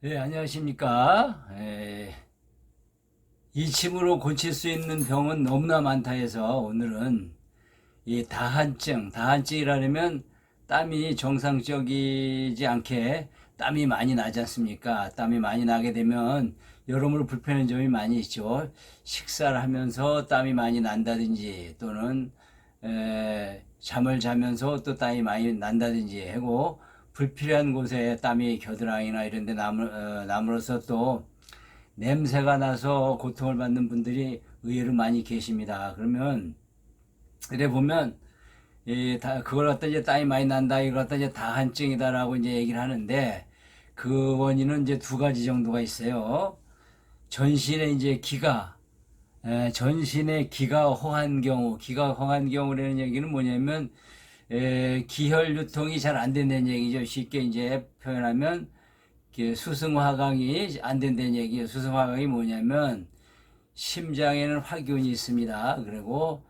네, 안녕하십니까. 이침으로 고칠 수 있는 병은 너무나 많다 해서 오늘은 이 다한증이라면 땀이 정상적이지 않게 땀이 많이 나지 않습니까? 땀이 많이 나게 되면 여러모로 불편한 점이 많이 있죠. 식사를 하면서 땀이 많이 난다든지 또는 잠을 자면서 또 땀이 많이 난다든지 하고 불필요한 곳에 땀이 겨드랑이나 이런 데 남으로써 또 냄새가 나서 고통을 받는 분들이 의외로 많이 계십니다. 그러면 이래 보면 그걸 갖다 이제 땀이 많이 난다, 이걸 갖다 이제 다한증이다라고 이제 얘기를 하는데 그 원인은 이제 두 가지 정도가 있어요. 전신에 이제 전신의 기가 허한 경우, 기가 허한 경우라는 얘기는 뭐냐면 기혈 유통이 잘 안 된다는 얘기죠. 쉽게 이제 표현하면 수승화강이 안 된다는 얘기예요. 수승화강이 뭐냐면 심장에는 화기운이 있습니다. 그리고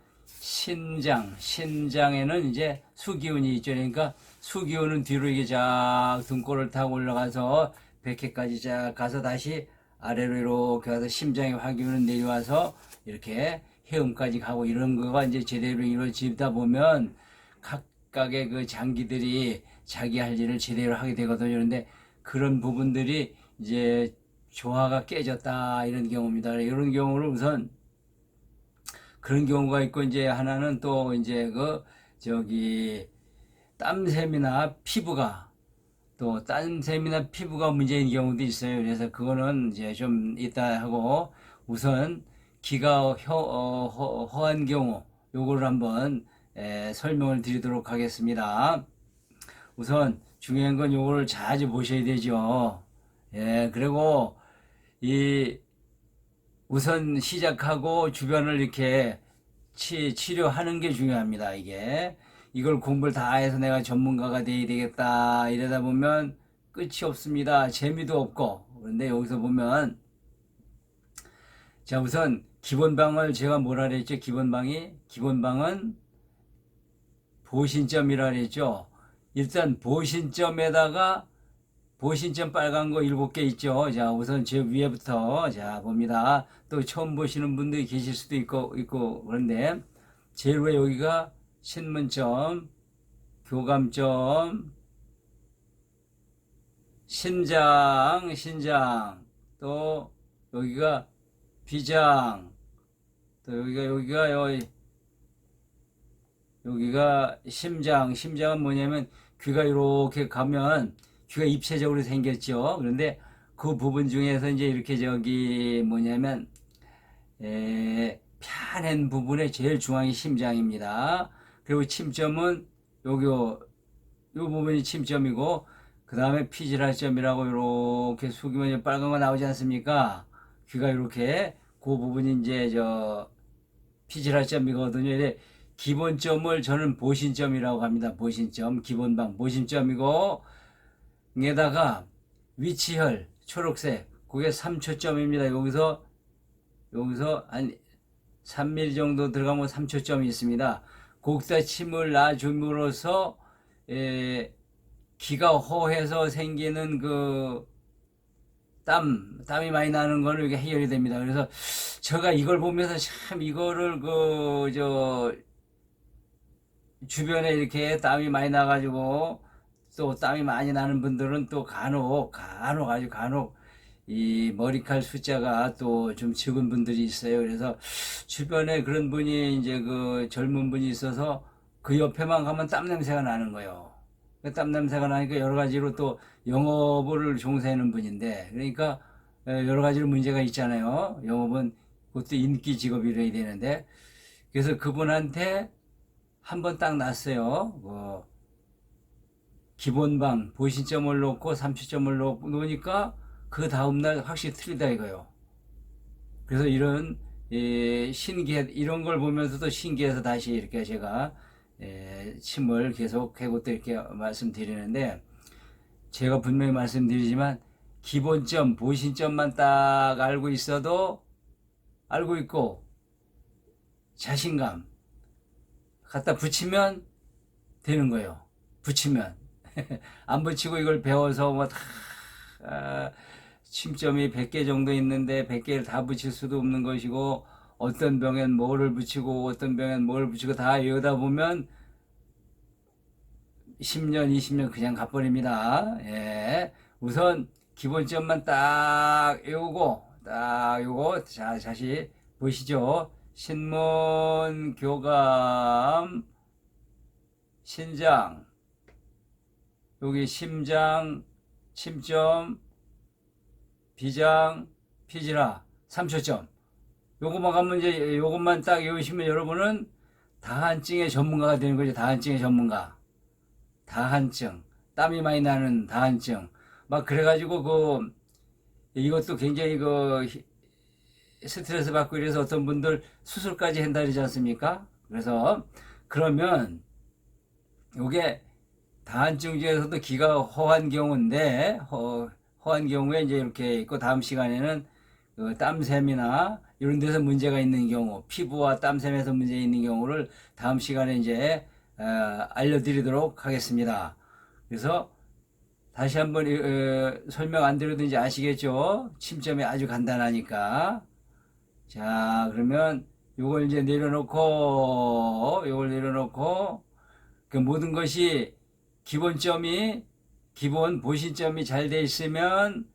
신장에는 이제 수기운이 있죠. 그러니까 수기운은 뒤로 이게 쫙 등골을 타고 올라가서 백회까지 쫙 가서 다시 아래로 이렇게 가서 심장의 화기운은 내려와서 이렇게 해음까지 가고 이런 거가 이제 제대로 이루어지다 보면 각각의 그 장기들이 자기 할 일을 제대로 하게 되거든요. 그런데 그런 부분들이 이제 조화가 깨졌다 이런 경우입니다. 이런 경우를 우선 그런 경우가 있고 이제 하나는 또 이제 땀샘이나 피부가 문제인 경우도 있어요. 그래서 그거는 이제 좀 이따 하고 우선 기가 허한 경우 요거를 한번 설명을 드리도록 하겠습니다. 우선 중요한 건 요거를 자주 보셔야 되죠. 그리고 이 우선 시작하고 주변을 이렇게 치료하는 게 중요합니다. 이걸 공부를 다 해서 내가 전문가가 돼야 되겠다 이러다 보면 끝이 없습니다. 재미도 없고. 그런데 여기서 보면 자, 우선 기본방을 제가 뭐라 그랬죠? 기본방은 보신점이라 그랬죠. 일단 보신점 빨간 거 7개 있죠. 자, 우선 제 위에부터 자 봅니다. 또 처음 보시는 분들이 계실 수도 있고 그런데 제일 위에 여기가 신문점, 교감점, 신장, 또 여기가 비장, 또 여기가 심장은 뭐냐면 귀가 이렇게 가면 귀가 입체적으로 생겼죠. 그런데 그 부분 중에서 이제 이렇게 뭐냐면 편한 부분의 제일 중앙이 심장입니다. 그리고 침점은 요 부분이 침점이고 그 다음에 피지랄점이라고 이렇게 숙이면 빨간 거 나오지 않습니까? 귀가 이렇게 그 부분이 이제 피지랄점이거든요. 기본점을 저는 보신점이라고 합니다. 보신점, 기본방, 보신점이고, 에다가 위치혈, 초록색, 그게 3초점입니다. 여기서 한 3mm 정도 들어가면 3초점이 있습니다. 곡사 침을 놔줌으로써, 기가 허해서 생기는 땀이 많이 나는 거는 이게 해결이 됩니다. 그래서 제가 이걸 보면서 참 이거를 주변에 이렇게 땀이 많이 나가지고 또 땀이 많이 나는 분들은 또 간혹 이 머리칼 숫자가 또 좀 적은 분들이 있어요. 그래서 주변에 그런 분이 이제 젊은 분이 있어서 그 옆에만 가면 땀 냄새가 나는 거예요. 그 땀 냄새가 나니까 여러 가지로 또 영업을 종사하는 분인데 그러니까 여러 가지로 문제가 있잖아요. 영업은 그것도 인기 직업이래야 되는데 그래서 그분한테 한 번 딱 났어요. 기본방 보신점을 놓고 30점을 놓으니까 그 다음날 확실히 틀리다 이거요. 그래서 이런 걸 보면서도 신기해서 다시 이렇게 제가 침을 계속 해고 또 이렇게 말씀드리는데 제가 분명히 말씀드리지만 기본점, 보신점만 딱 알고 있고 자신감 갖다 붙이면 되는 거예요. 붙이면 안 붙이고 이걸 배워서 뭐 다 침점이 100개 정도 있는데 100개를 다 붙일 수도 없는 것이고, 어떤 병엔 뭐를 붙이고 어떤 병엔 뭘 붙이고 다 외우다 보면 10년, 20년 그냥 가버립니다. 예. 우선 기본점만 딱 외우고, 딱 요거, 자, 다시 보시죠. 신문, 교감, 신장, 여기 심장, 침점, 비장, 피지라, 3초점. 요것만 가면 이제 요것만 딱 외우시면 여러분은 다한증의 전문가가 되는 거죠. 다한증의 전문가. 다한증. 땀이 많이 나는 다한증. 막 그래가지고 이것도 굉장히 스트레스 받고 이래서 어떤 분들 수술까지 한다 그러지 않습니까? 그래서 그러면 요게 다한증 중에서도 기가 허한 경우인데 허한 경우에 이제 이렇게 있고, 다음 시간에는 땀샘이나 이런 데서 문제가 있는 경우, 피부와 땀샘에서 문제 있는 경우를 다음 시간에 이제 알려드리도록 하겠습니다. 그래서 다시 한번 설명 안 드려도 이제 아시겠죠? 침점이 아주 간단하니까. 자, 그러면 요걸 이제 내려놓고 그 모든 것이 기본 보신점이 잘 돼 있으면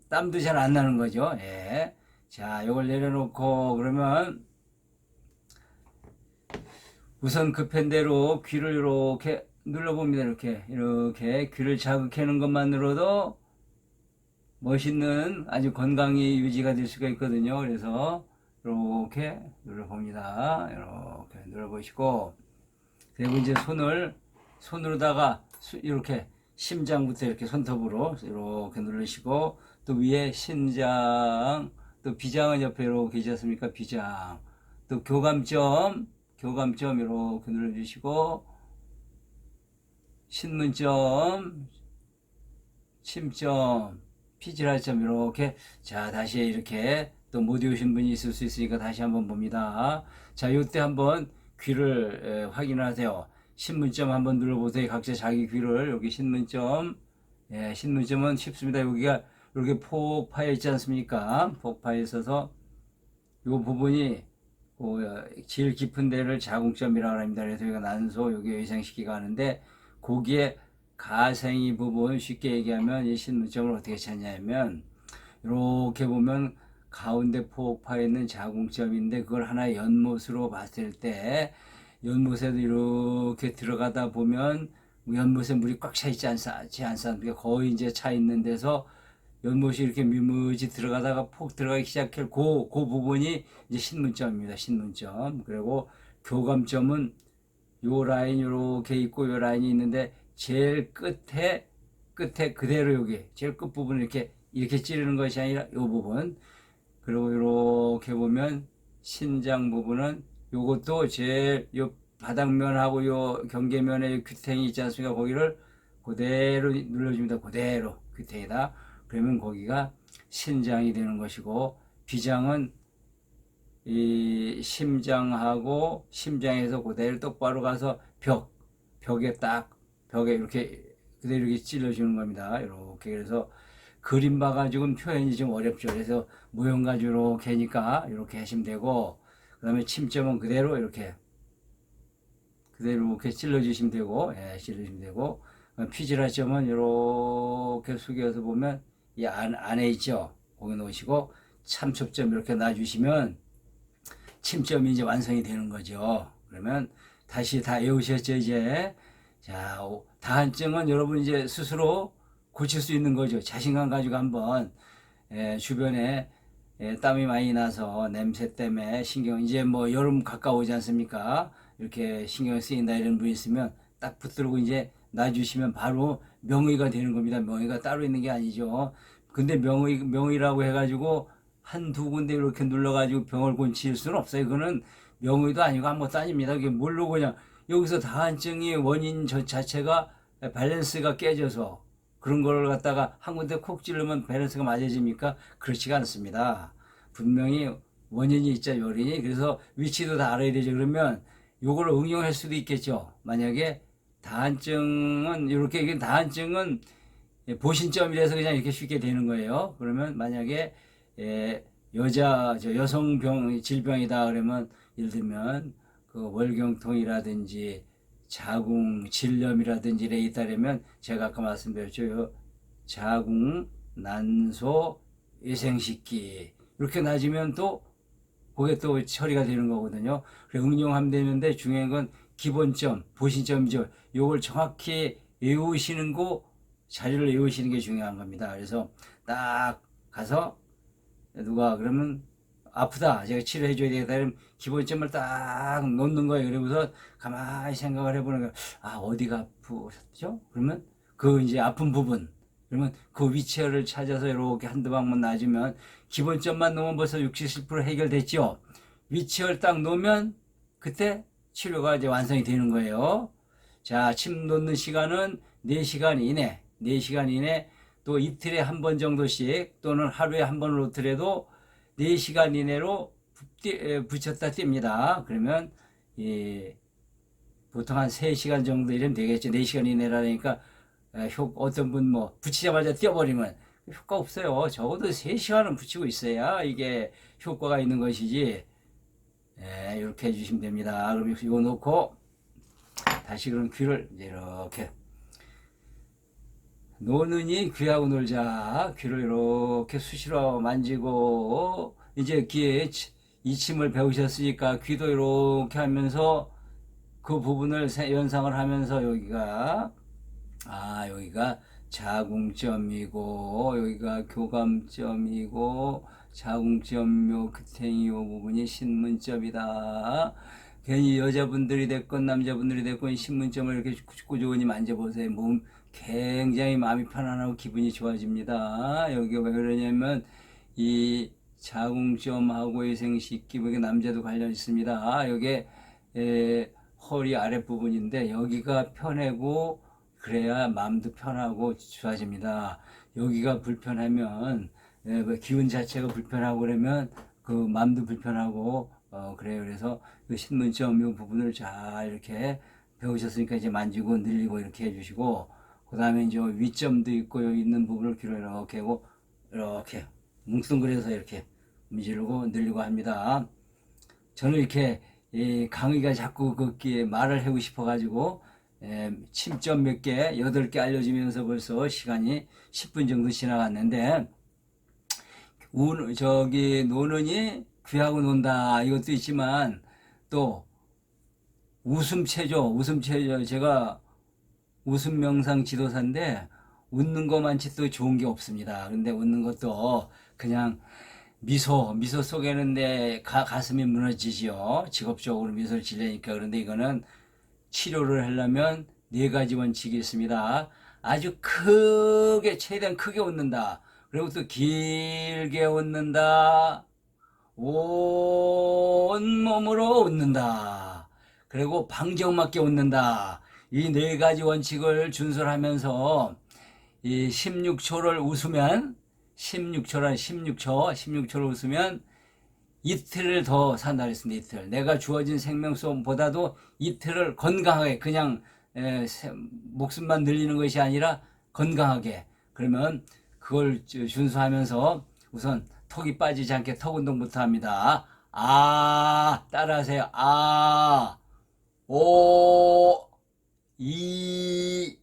땀도 잘 안 나는 거죠. 예. 자, 요걸 내려놓고 그러면 우선 급한 대로 귀를 이렇게 눌러봅니다. 이렇게 귀를 자극하는 것만으로도 멋있는 아주 건강이 유지가 될 수가 있거든요. 그래서 이렇게 눌러봅니다. 이렇게 눌러보시고, 그리고 이제 손으로다가 이렇게 심장부터 이렇게 손톱으로 이렇게 누르시고, 또 위에 신장, 또 비장은 옆에 이렇게 있지 않습니까? 비장. 또 교감점 이렇게 눌러주시고, 신문점, 침점, 피지라점 이렇게. 자, 다시 이렇게 또 못 외우신 분이 있을 수 있으니까 다시 한번 봅니다. 자, 요때 한번 귀를 확인하세요. 신문점 한번 눌러보세요. 각자 자기 귀를. 여기 신문점. 예, 신문점은 쉽습니다. 여기가 이렇게 폭 파여 있지 않습니까? 폭 파여 있어서 요 부분이 제일 깊은 데를 자궁점이라고 합니다. 그래서 여기가 난소, 여기 외생식기가 하는데, 거기에 가생이 부분, 쉽게 얘기하면 이 신문점을 어떻게 찾냐면, 이렇게 보면 가운데 폭 파여 있는 자궁점인데, 그걸 하나의 연못으로 봤을 때, 연못에도 이렇게 들어가다 보면 연못에 물이 꽉 차 있지 않습니까? 거의 이제 차 있는 데서 연못이 이렇게 미무지 들어가다가 폭 들어가기 시작할 그 부분이 이제 신문점입니다. 신문점. 그리고 교감점은 요 라인 이렇게 있고 요 라인이 있는데, 제일 끝에 그대로 여기 제일 끝 부분 이렇게 찌르는 것이 아니라 요 부분. 그리고 이렇게 보면 신장 부분은 요것도 제일 요 바닥면하고 요 경계면에 귀탱이 있지 않습니까? 거기를 그대로 눌러줍니다. 그대로 귀탱이다. 그러면 거기가 신장이 되는 것이고, 비장은 이 심장에서 그대로 똑바로 가서 벽에 이렇게 그대로 이렇게 찔러주는 겁니다. 이렇게. 그래서 그림 봐가지고 표현이 좀 어렵죠. 그래서 모형 가지고 이렇게 하니까 이렇게 하시면 되고, 그 다음에 침점은 그대로 이렇게 찔러주시면 되고, 예, 찔러주시면 되고, 피지라점은 이렇게 숙여서 보면 이 안에 있죠. 거기 놓으시고, 참초점 이렇게 놔주시면 침점이 이제 완성이 되는 거죠. 그러면 다시 다 외우셨죠, 이제? 자, 다한증은 여러분 이제 스스로 고칠 수 있는 거죠. 자신감 가지고 한번, 주변에 땀이 많이 나서 냄새 때문에 이제 뭐 여름 가까우지 않습니까? 이렇게 신경 쓰인다 이런 분 있으면 딱 붙들고 이제 놔주시면 바로 명의가 되는 겁니다. 명의가 따로 있는 게 아니죠. 근데 명의라고 해가지고 한두 군데 이렇게 눌러가지고 병을 고칠 수는 없어요. 그거는 명의도 아니고 아무것도 아닙니다. 그게 뭘로 그냥 여기서 다한증이 원인 자체가 밸런스가 깨져서 그런 걸 갖다가 한 군데 콕 찌르면 밸런스가 맞아집니까? 그렇지가 않습니다. 분명히 원인이 있죠, 요인이. 그래서 위치도 다 알아야 되죠. 그러면 요걸 응용할 수도 있겠죠. 만약에 다한증은 이렇게, 다한증은 보신점이라서 그냥 이렇게 쉽게 되는 거예요. 그러면 만약에 여성병 질병이다 그러면 예를 들면 그 월경통이라든지 자궁 질염이라든지 이래 있다면 제가 아까 말씀드렸죠. 자궁 난소 외생식기 이렇게 낮으면 또 그게 또 처리가 되는 거거든요. 그래 응용하면 되는데 중요한 건 기본점, 보신점이죠. 요걸 정확히 외우시는 거 자료를 외우시는 게 중요한 겁니다. 그래서 딱 가서 누가 그러면 아프다 제가 치료해 줘야 되겠다 그러면 기본점을 딱 놓는 거예요. 그러고서 가만히 생각을 해보는 거예요. 아 어디가 아프셨죠? 그러면 그 이제 아픈 부분 그러면 그 위치를 찾아서 이렇게 한두 방만 놔주면 기본점만 놓으면 벌써 60, 70% 해결됐죠. 위치를 딱 놓으면 그때 치료가 이제 완성이 되는 거예요. 자, 침 놓는 시간은 4시간 이내, 4시간 이내 또 이틀에 한 번 정도씩 또는 하루에 한 번을 놓더라도 4시간 이내로 붙였다 띱니다. 그러면 보통 한 3시간 정도 이러면 되겠죠. 4시간 이내라니까 어떤 분 뭐 붙이자마자 뛰어버리면 효과 없어요. 적어도 3시간은 붙이고 있어야 이게 효과가 있는 것이지. 이렇게 해주시면 됩니다. 그럼 이거 놓고 다시 그럼 귀를 이렇게 노느니 귀하고 놀자. 귀를 이렇게 수시로 만지고 이제 귀에 이침을 배우셨으니까 귀도 이렇게 하면서 그 부분을 연상을 하면서 여기가 자궁점이고 여기가 교감점이고 자궁점 요 끝행이 요 부분이 신문점이다. 괜히 여자분들이 됐건 남자분들이 됐건 신문점을 이렇게 꾸준히 만져보세요. 몸 굉장히 마음이 편안하고 기분이 좋아집니다. 여기가 왜 그러냐면 이 자궁점하고 외생식기 여기 남자도 관련 있습니다. 여기에 허리 아랫부분인데 여기가 편하고 그래야 마음도 편하고 좋아집니다. 여기가 불편하면 기운 자체가 불편하고 그러면 그 마음도 불편하고 그래요. 그래서 그 신문점 이 부분을 잘 이렇게 배우셨으니까 이제 만지고 늘리고 이렇게 해주시고 그 다음에 이제 위점도 있고 여기 있는 부분을 귀로 이렇게 하고 이렇게 뭉뚱그려서 이렇게 문지르고 늘리고 합니다. 저는 이렇게 강의가 자꾸 그렇게 말을 하고 싶어 가지고 침점 몇 개, 8개 알려주면서 벌써 시간이 10분 정도 지나갔는데, 노느니 귀하고 논다. 이것도 있지만, 또, 웃음체조. 제가 웃음 명상 지도사인데, 웃는 것만치 또 좋은 게 없습니다. 근데 웃는 것도 그냥 미소 속에는 내 가슴이 무너지지요. 직업적으로 미소를 지려니까. 그런데 이거는 치료를 하려면 4가지 원칙이 있습니다. 아주 크게, 최대한 크게 웃는다. 그리고 또 길게 웃는다. 온몸으로 웃는다. 그리고 방정맞게 웃는다. 이 4가지 원칙을 준수하면서 이 16초를 웃으면 16초를 웃으면 이틀을 더 산다 그랬습니다. 이틀. 내가 주어진 생명수보다도 이틀을 건강하게 그냥 목숨만 늘리는 것이 아니라 건강하게. 그러면 그걸 준수하면서 우선 턱이 빠지지 않게 턱 운동부터 합니다. 따라하세요. 오, 이,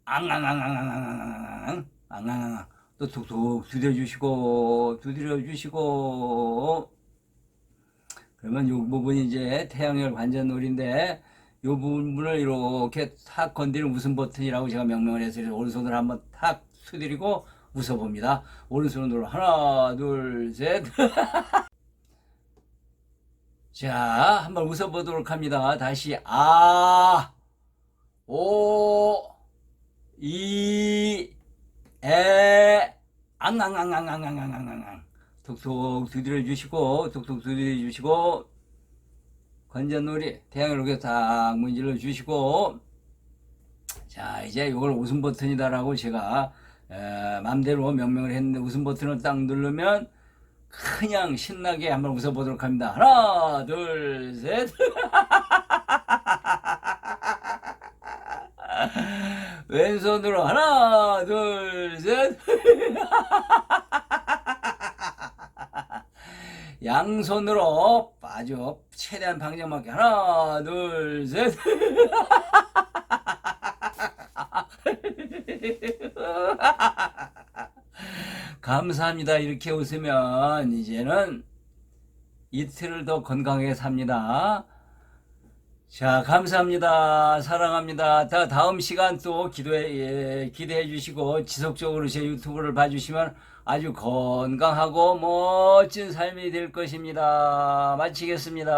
앙앙앙앙앙앙앙앙 또 툭툭 두드려주시고 그러면 이 부분이 이제 태양열 관전놀인데 이 부분을 이렇게 탁 건드리는 웃음 버튼이라고 제가 명명을 해서 오른손으로 한번 탁 두드리고 웃어봅니다. 오른손으로 하나 둘 셋 자 한번 웃어보도록 합니다. 다시 오, 이, 앙앙앙앙앙앙앙앙앙 톡톡 두드려 주시고 관자놀이 태양을 이렇게 딱 문질러 주시고 자 이제 이걸 웃음 버튼이다라고 제가 맘대로 명명을 했는데 웃음 버튼을 딱 누르면 그냥 신나게 한번 웃어보도록 합니다. 하나 둘 셋 왼손으로 양손으로 아주 최대한 방정맞게 하나, 둘, 셋. 감사합니다. 이렇게 웃으면 이제는 이틀을 더 건강하게 삽니다. 자, 감사합니다. 사랑합니다. 다음 시간 또 기대해 주시고 지속적으로 제 유튜브를 봐주시면 아주 건강하고 멋진 삶이 될 것입니다. 마치겠습니다.